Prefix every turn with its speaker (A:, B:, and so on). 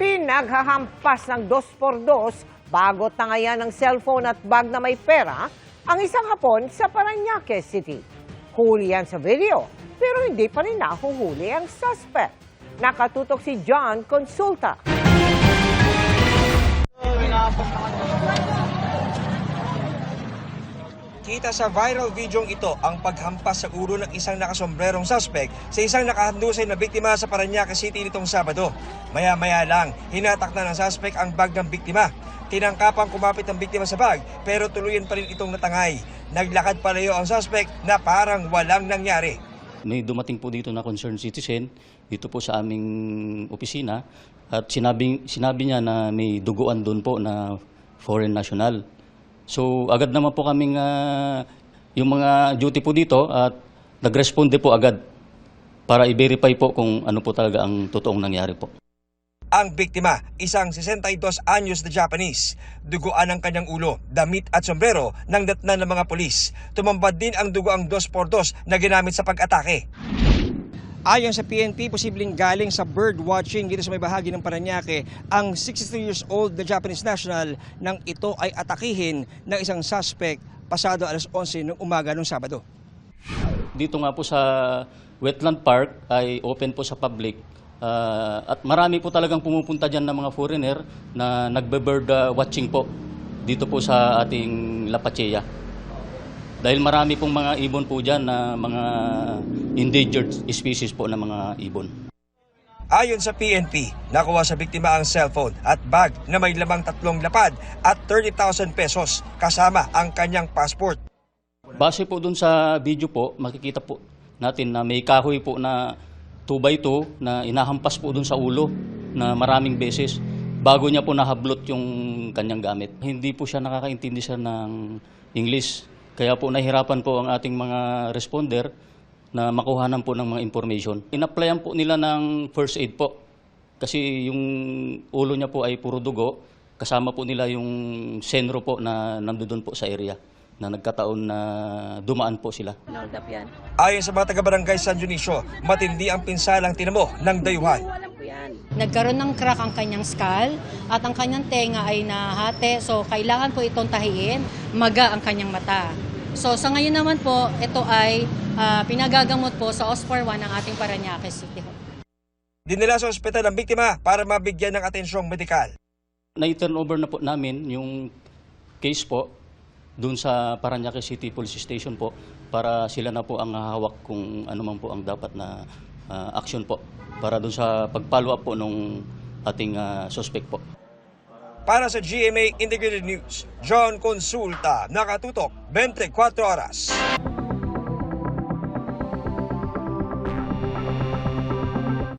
A: Pinaghahampas ng 2x2 bago tangayan ng cellphone at bag na may pera ang isang Hapon sa Parañaque City. Huli yan sa video, pero hindi pa rin nahuhuli ang suspect. Nakatutok si John Consulta.
B: Kita sa viral video ito ang paghampas sa ulo ng isang nakasombrerong suspect sa isang nakahandusay na biktima sa Parañaque City nitong Sabado. Maya-maya lang, hinatak na ng suspect ang bag ng biktima. Tinangkapang kumapit ang biktima sa bag pero tuluyan pa rin itong natangay. Naglakad palayo ang suspect na parang walang nangyari.
C: May dumating po dito na concerned citizen dito po sa aming opisina at sinabi niya na may duguan doon po na foreign national. So agad naman po kaming yung mga duty po dito at nagresponde po agad para i-verify po kung ano po talaga ang totoong nangyari po.
B: Ang biktima, isang 62 anyos na Japanese. Duguan ang kanyang ulo, damit at sombrero nang datnan ng mga pulis. Tumambad din ang dugoang 2x2 na ginamit sa pag-atake. Ayon sa PNP, posibleng galing sa bird watching dito sa may bahagi ng Parañaque ang 63 years old na Japanese national nang ito ay atakihin ng isang suspect pasado alas 11 ng umaga ng Sabado.
C: Dito nga po sa Wetland Park ay open po sa public at marami po talagang pumupunta dyan ng mga foreigner na nagbe-bird watching po dito po sa ating La Pacheya. Dahil marami pong mga ibon po dyan na mga endangered species po na mga ibon.
B: Ayon sa PNP, nakuha sa biktima ang cellphone at bag na may lamang 3 lapad at 30,000 pesos kasama ang kanyang passport.
C: Base po dun sa video po, makikita po natin na may kahoy po na 2x2 na inahampas po dun sa ulo na maraming beses bago niya po nahablot yung kanyang gamit. Hindi po siya nakakaintindi sir ng English. Kaya po nahirapan po ang ating mga responder na makuhanan po ng mga information. In-applyan po nila ng first aid po kasi yung ulo niya po ay puro dugo. Kasama po nila yung senro po na nandoon po sa area na nagkataon na dumaan po sila.
B: Ayon sa mga taga-barangay San Dionisio, matindi ang pinsalang tinamo ng dayuhan.
D: Nagkaroon ng crack ang kanyang skull at ang kanyang tenga ay nahati. So kailangan po itong tahiin, maga ang kanyang mata. So sa ngayon naman po, ito ay pinagagamot po sa OSPAR 1 ng ating Parañaque City.
B: Dinala sa ospital ang biktima para mabigyan ng atensyong medikal.
C: Na-turn over na po namin yung case po doon sa Parañaque City Police Station po para sila na po ang hahawak kung ano man po ang dapat na action po para doon sa pag-follow up po ng ating suspect po.
B: Para sa GMA Integrated News, John Consulta, nakatutok 24 oras.